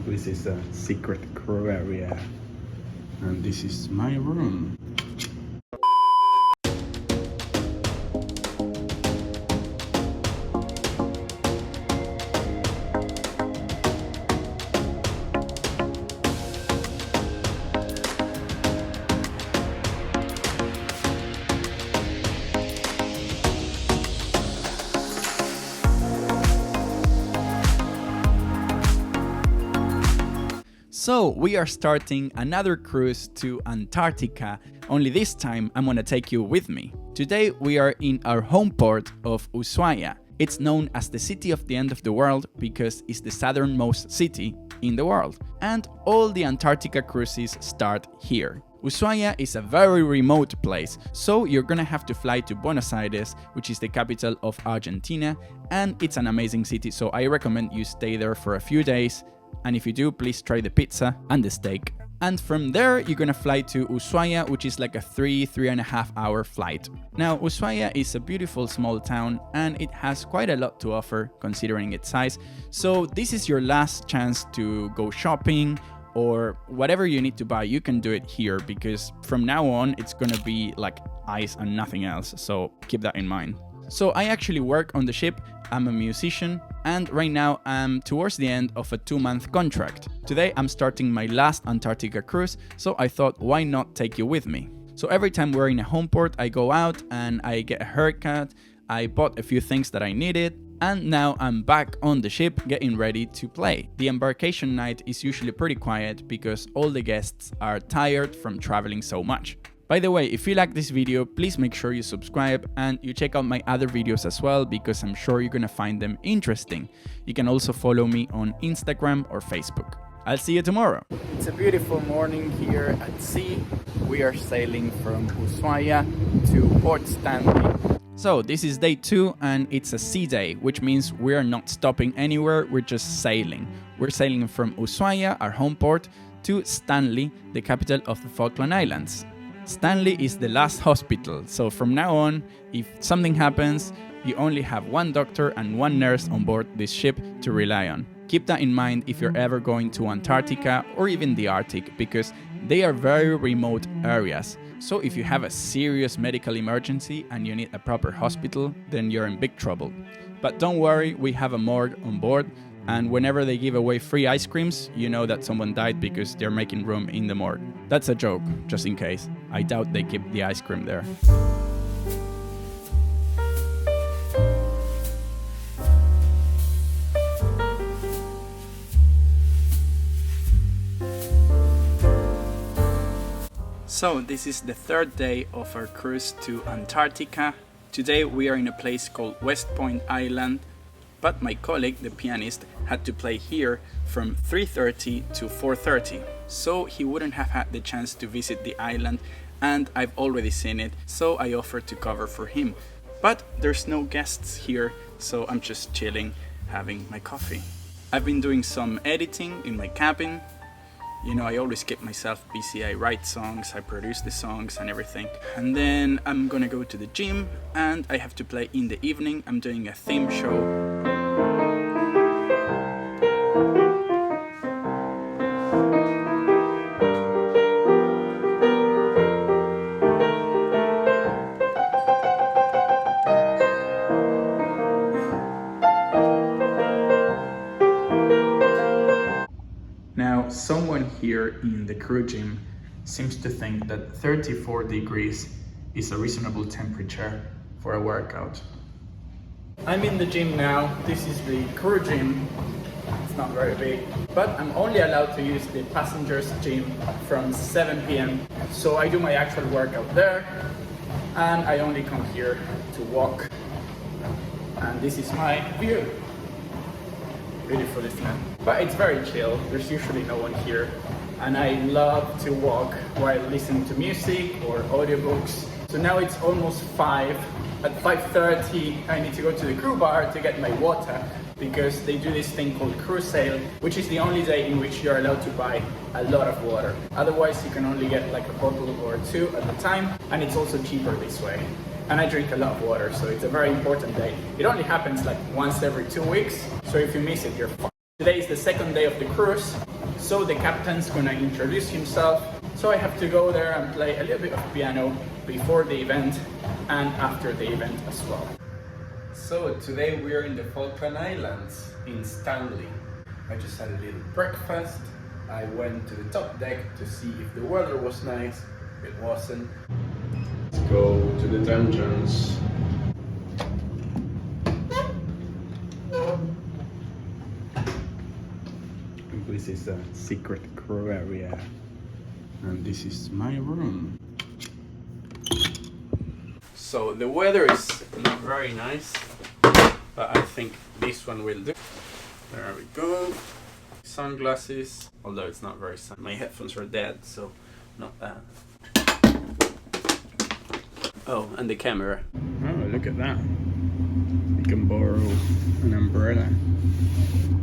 This is a secret crew area, and this is my room. So we are starting another cruise to Antarctica, only this time I'm gonna take you with me. Today we are in our home port of Ushuaia. It's known as the city of the end of the world because it's the southernmost city in the world. And all the Antarctica cruises start here. Ushuaia is a very remote place, so you're gonna have to fly to Buenos Aires, which is the capital of Argentina, and it's an amazing city, so I recommend you stay there for a few days. And if you do, please try the pizza and the steak. And from there, you're gonna fly to Ushuaia, which is like a 3.5 hour flight. Now, Ushuaia is a beautiful small town and it has quite a lot to offer considering its size. So this is your last chance to go shopping or whatever you need to buy, you can do it here because from now on, it's gonna be like ice and nothing else. So keep that in mind. So I actually work on the ship, I'm a musician, and right now I'm towards the end of a 2-month contract. Today I'm starting my last Antarctica cruise, so I thought why not take you with me. So every time we're in a home port, I go out and I get a haircut, I bought a few things that I needed, and now I'm back on the ship getting ready to play. The embarkation night is usually pretty quiet because all the guests are tired from traveling so much. By the way, if you like this video, please make sure you subscribe and you check out my other videos as well because I'm sure you're gonna find them interesting. You can also follow me on Instagram or Facebook. I'll see you tomorrow. It's a beautiful morning here at sea. We are sailing from Ushuaia to Port Stanley. So this is day 2 and it's a sea day, which means we are not stopping anywhere, we're just sailing. We're sailing from Ushuaia, our home port, to Stanley, the capital of the Falkland Islands. Stanley is the last hospital, so from now on, if something happens, you only have one doctor and one nurse on board this ship to rely on. Keep that in mind if you're ever going to Antarctica or even the Arctic, because they are very remote areas. So if you have a serious medical emergency and you need a proper hospital, then you're in big trouble. But don't worry, we have a morgue on board, and whenever they give away free ice creams, you know that someone died because they're making room in the morgue. That's a joke, just in case. I doubt they keep the ice cream there. So this is the 3rd day of our cruise to Antarctica. Today we are in a place called West Point Island, but my colleague, the pianist, had to play here from 3:30 to 4:30. So he wouldn't have had the chance to visit the island, and I've already seen it, so I offered to cover for him. But there's no guests here, so I'm just chilling, having my coffee. I've been doing some editing in my cabin. You know, I always keep myself busy. I write songs, I produce the songs and everything. And then I'm gonna go to the gym and I have to play in the evening. I'm doing a theme show. Now, someone here in the crew gym seems to think that 34 degrees is a reasonable temperature for a workout. I'm in the gym now. This is the crew gym. It's not very big, but I'm only allowed to use the passengers gym from 7 p.m. So I do my actual workout there, and I only come here to walk. And this is my view. Beautiful, isn't it? But it's very chill. There's usually no one here. And I love to walk while listening to music or audiobooks. So now it's almost 5. At 5:30, I need to go to the crew bar to get my water because they do this thing called crew sale, which is the only day in which you're allowed to buy a lot of water. Otherwise, you can only get like a bottle or 2 at a time, and it's also cheaper this way. And I drink a lot of water, so it's a very important day. It only happens like once every 2 weeks, so if you miss it, you're fucked. Today is the 2nd day of the cruise, So the captain's gonna introduce himself. So I have to go there and play a little bit of piano before the event and after the event as well. So today we are in the Falkland Islands in Stanley. I just had a little breakfast. I went to the top deck to see if the weather was nice. It wasn't. Let's go to the dungeons. This is a secret crew area, and this is my room. So the weather is not very nice, but I think this one will do. There we go. Sunglasses, although it's not very sun. My headphones are dead, so not bad. Oh, and the camera. Oh, look at that. You can borrow an umbrella.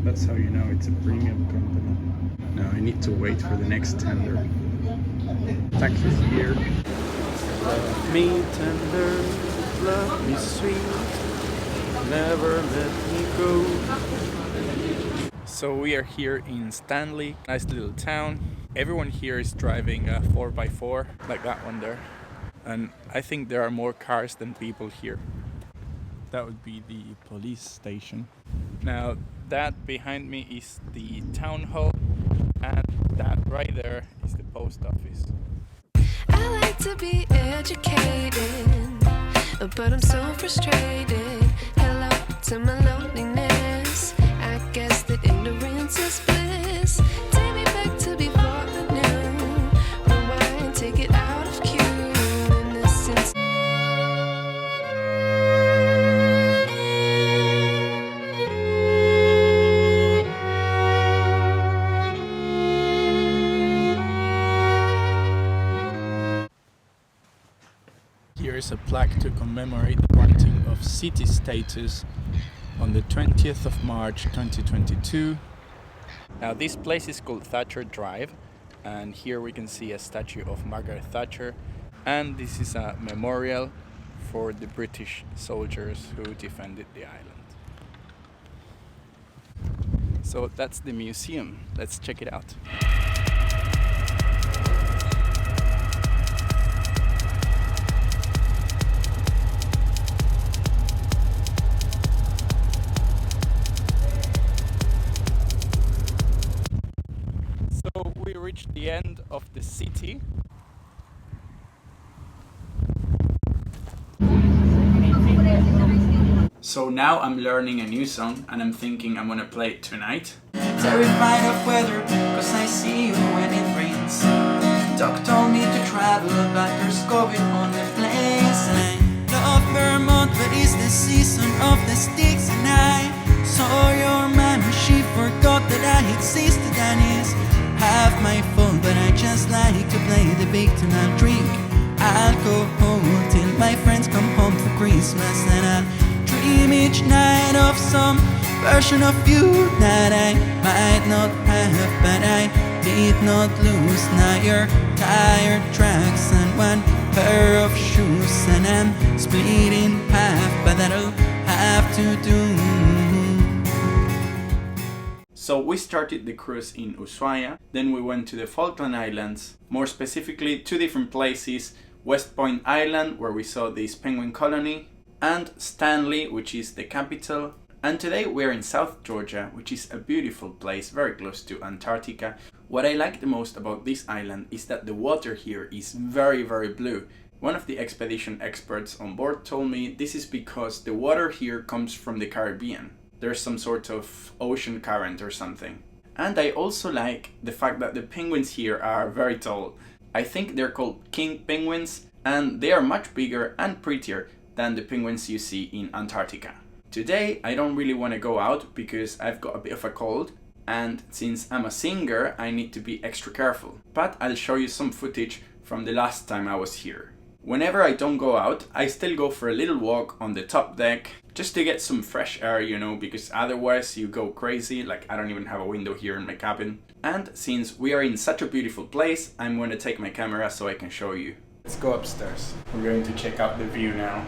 That's how you know it's a premium company. Now I need to wait for the next tender. Taxi's here. Love me tender, love me sweet, never let me go. So we are here in Stanley, nice little town. Everyone here is driving a 4x4, like that one there. And I think there are more cars than people here. That would be the police station. Now that behind me is the town hall, and that right there is the post office. I like to be educated, but I'm so frustrated. Hello to my loneliness. I guess that ignorance is bliss. Take me back to before I knew. Rewind, take it out of cue. Innocence. Here is a plaque to commemorate the granting of city status on the 20th of March 2022. Now this place is called Thatcher Drive, and here we can see a statue of Margaret Thatcher, and this is a memorial for the British soldiers who defended the island. So that's the museum. Let's check it out. So we reached the end of the city. So now I'm learning a new song and I'm thinking I'm gonna play it tonight. Terrified of weather, cause I see you when it rains. Doc told me to travel, but there's COVID on the place. And I love Vermont, but it's the season of the sticks. And I saw your mama, she forgot that I existed. And it's half my fault, but I just like to play the victim. I'll drink alcohol till my friends come home for Christmas. And I'll dream each night of some version of you that I might not have, but I did not lose. Now you're tired tracks and one pair of shoes, and I'm split in half, but that'll have to do. So we started the cruise in Ushuaia, then we went to the Falkland Islands, more specifically 2 different places, West Point Island, where we saw this penguin colony, and Stanley, which is the capital. And today we're in South Georgia, which is a beautiful place very close to Antarctica. What I like the most about this island is that the water here is very, very blue. One of the expedition experts on board told me this is because the water here comes from the Caribbean. There's some sort of ocean current or something. And I also like the fact that the penguins here are very tall. I think they're called king penguins, and they are much bigger and prettier than the penguins you see in Antarctica. Today I don't really want to go out because I've got a bit of a cold, and since I'm a singer I need to be extra careful. But I'll show you some footage from the last time I was here. Whenever I don't go out, I still go for a little walk on the top deck just to get some fresh air, you know, because otherwise you go crazy. Like, I don't even have a window here in my cabin. And since we are in such a beautiful place, I'm going to take my camera so I can show you. Let's go upstairs. We're going to check out the view now.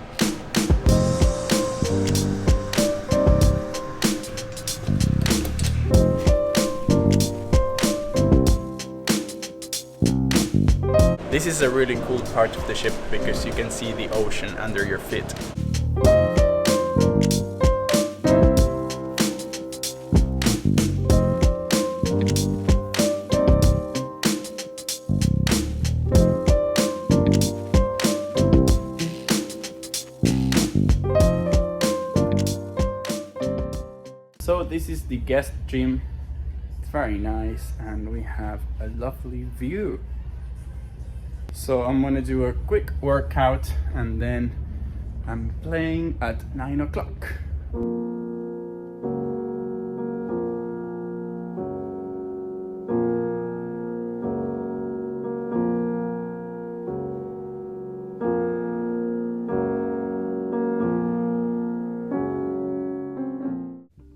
This is a really cool part of the ship because you can see the ocean under your feet. So this is the guest gym. It's very nice and we have a lovely view. So I'm gonna do a quick workout and then I'm playing at 9 o'clock.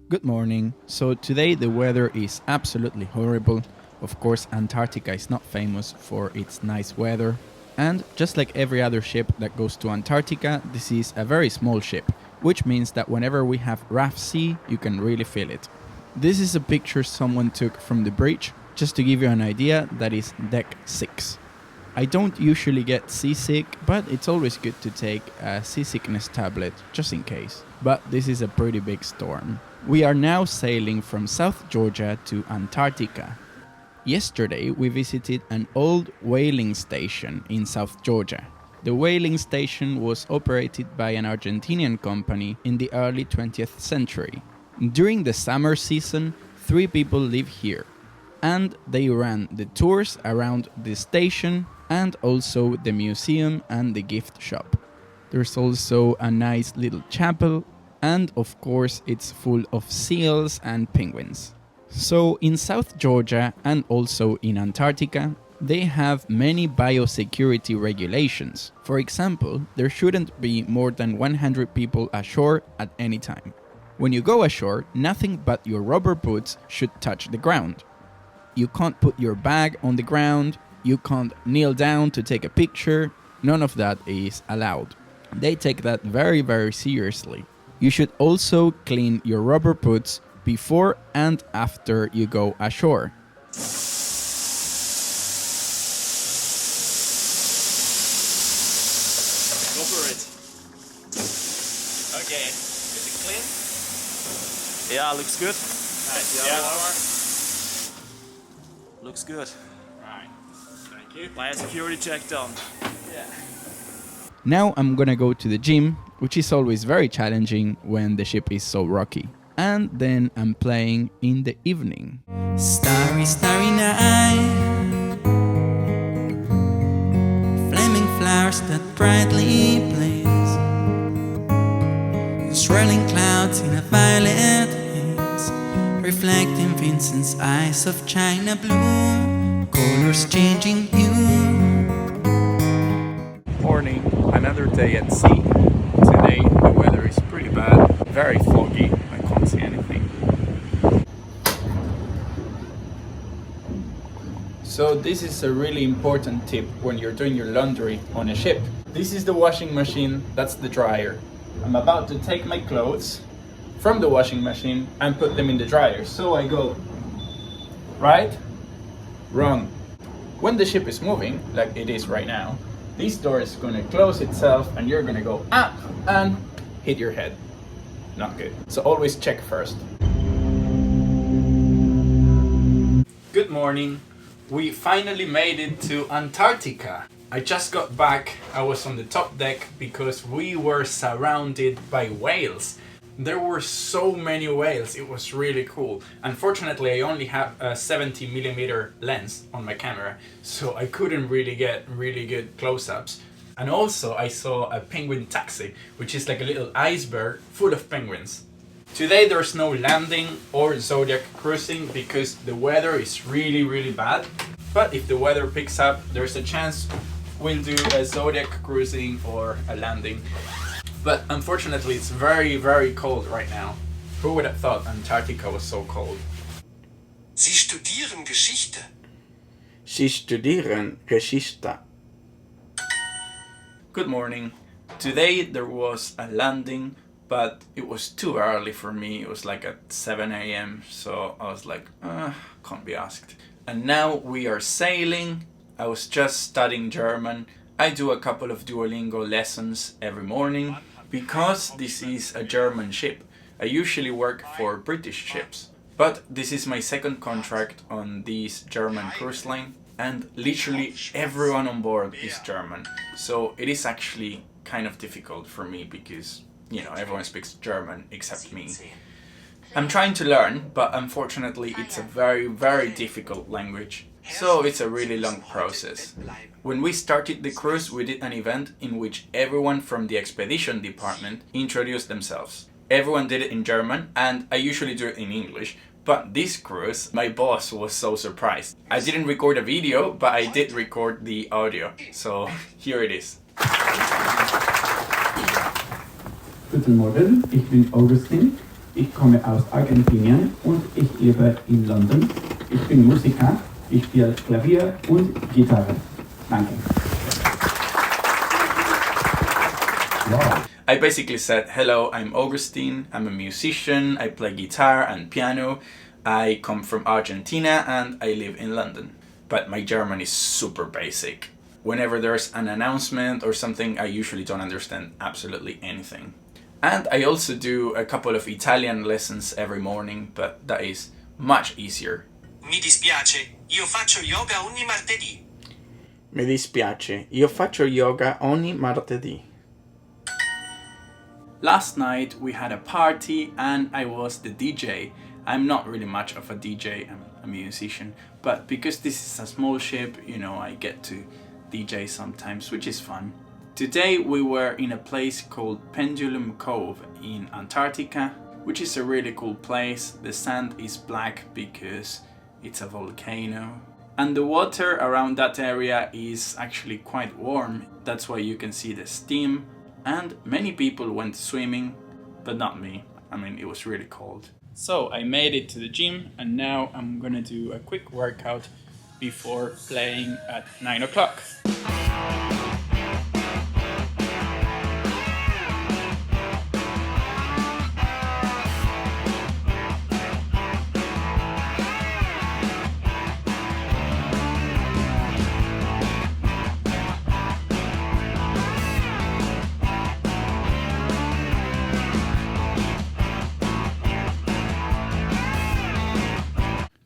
Good morning. So today the weather is absolutely horrible. Of course, Antarctica is not famous for its nice weather. And just like every other ship that goes to Antarctica, this is a very small ship, which means that whenever we have rough sea, you can really feel it. This is a picture someone took from the bridge. Just to give you an idea, that is deck 6. I don't usually get seasick, but it's always good to take a seasickness tablet just in case. But this is a pretty big storm. We are now sailing from South Georgia to Antarctica. Yesterday we visited an old whaling station in South Georgia. The whaling station was operated by an Argentinian company in the early 20th century. During the summer season, 3 people live here, and they ran the tours around the station and also the museum and the gift shop. There's also a nice little chapel, and of course it's full of seals and penguins. So in South Georgia and also in Antarctica, they have many biosecurity regulations. For example, there shouldn't be more than 100 people ashore at any time. When you go ashore, nothing but your rubber boots should touch the ground. You can't put your bag on the ground, you can't kneel down to take a picture, none of that is allowed. They take that very, very seriously. You should also clean your rubber boots before and after you go ashore. Go for it. Okay, is it clean? Yeah, looks good. Nice. Yeah. Looks good. Right. Thank you. Biosecurity check done. Now I'm gonna go to the gym, which is always very challenging when the ship is so rocky. And then I'm playing in the evening. Starry, starry night. Flaming flowers that brightly blaze. Swirling clouds in a violet haze, reflecting Vincent's eyes of china blue, colors changing hue. Morning, another day at sea. Today the weather is pretty bad, very foggy. I can't see anything. So this is a really important tip when you're doing your laundry on a ship. This is the washing machine, that's the dryer. I'm about to take my clothes from the washing machine and put them in the dryer. So I go right, wrong. When the ship is moving, like it is right now, this door is gonna close itself and you're gonna go up and hit your head. Not good. So always check first. Good morning. We finally made it to Antarctica. I just got back. I was on the top deck because we were surrounded by whales. There were so many whales, it was really cool. Unfortunately, I only have a 70mm lens on my camera, so I couldn't really get really good close-ups. And also I saw a penguin taxi, which is like a little iceberg full of penguins. Today there's no landing or Zodiac cruising because the weather is really bad. But if the weather picks up, there's a chance we'll do a Zodiac cruising or a landing. But unfortunately it's very cold right now. Who would have thought Antarctica was so cold? Sie studieren Geschichte. Sie studieren Geschichte. Good morning. Today there was a landing, but it was too early for me. It was like at 7 a.m. So I was like, can't be asked. And now we are sailing I was just studying German. I do a couple of Duolingo lessons every morning. Because this is a German ship, I usually work for British ships. But this is my second contract on this German cruise line, and literally everyone on board is German. So it is actually kind of difficult for me because, you know, everyone speaks German except me. I'm trying to learn, but unfortunately it's a very, very difficult language. So it's a really long process. When we started the cruise, we did an event in which everyone from the expedition department introduced themselves. Everyone did it in German, and I usually do it in English. But this cruise, my boss was so surprised. I didn't record a video, but I did record the audio. So here it is. Guten Morgen, ich bin Augustin. Ich komme aus Argentinien und ich lebe in London. Ich bin Musiker, ich spiele Klavier und Gitarre. Danke. Wow. I basically said, hello, I'm Augustine, I'm a musician, I play guitar and piano, I come from Argentina and I live in London. But my German is super basic. Whenever there's an announcement or something, I usually don't understand absolutely anything. And I also do a couple of Italian lessons every morning, but that is much easier. Mi dispiace, io faccio yoga ogni martedì. Mi dispiace, io faccio yoga ogni martedì. Last night we had a party and I was the DJ. I'm not really much of a DJ, I'm a musician, but because this is a small ship, you know, I get to DJ sometimes, which is fun. Today we were in a place called Pendulum Cove in Antarctica, which is a really cool place. The sand is black because it's a volcano. And the water around that area is actually quite warm. That's why you can see the steam. And many people went swimming, but not me. I mean, it was really cold. So I made it to the gym and now I'm gonna do a quick workout before playing at 9 o'clock.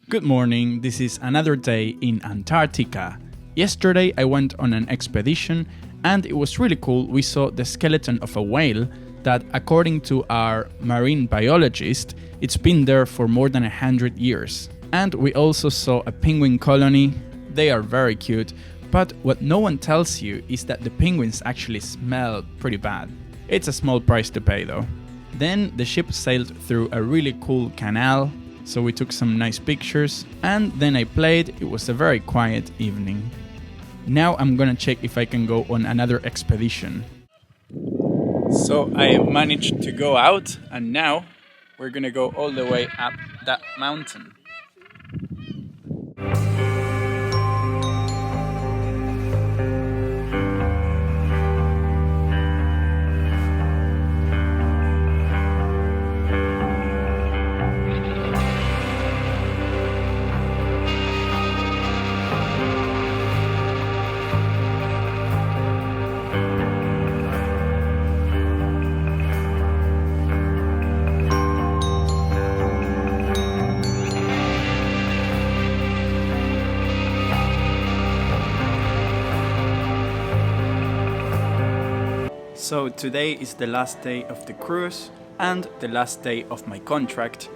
Good morning, this is another day in Antarctica. Yesterday I went on an expedition and it was really cool. We saw the skeleton of a whale that, according to our marine biologist, it's been there for more than 100 years. And we also saw a penguin colony. They are very cute, but what no one tells you is that the penguins actually smell pretty bad. It's a small price to pay though. Then the ship sailed through a really cool canal. So we took some nice pictures and then I played. It was a very quiet evening. Now I'm gonna check if I can go on another expedition. So I managed to go out and now we're gonna go all the way up that mountain. So today is the last day of the cruise and the last day of my contract.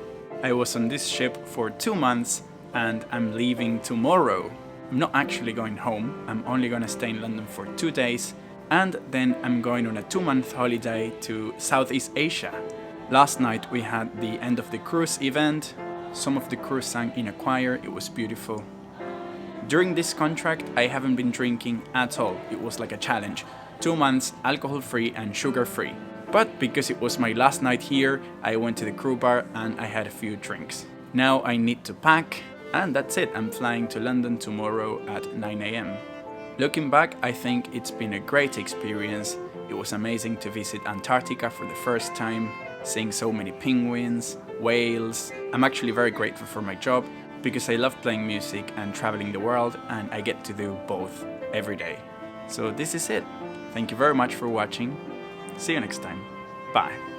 I was on this ship for 2 months and I'm leaving tomorrow. I'm not actually going home, I'm only gonna stay in London for 2 days and then I'm going on a 2-month holiday to Southeast Asia. Last night we had the end of the cruise event. Some of the crew sang in a choir, it was beautiful. During this contract I haven't been drinking at all, it was like a challenge. 2 months alcohol-free and sugar-free. But because it was my last night here, I went to the crew bar and I had a few drinks. Now I need to pack and that's it, I'm flying to London tomorrow at 9 AM. Looking back, I think it's been a great experience. It was amazing to visit Antarctica for the first time, seeing so many penguins, whales. I'm actually very grateful for my job because I love playing music and traveling the world, and I get to do both every day. So this is it. Thank you very much for watching. See you next time. Bye.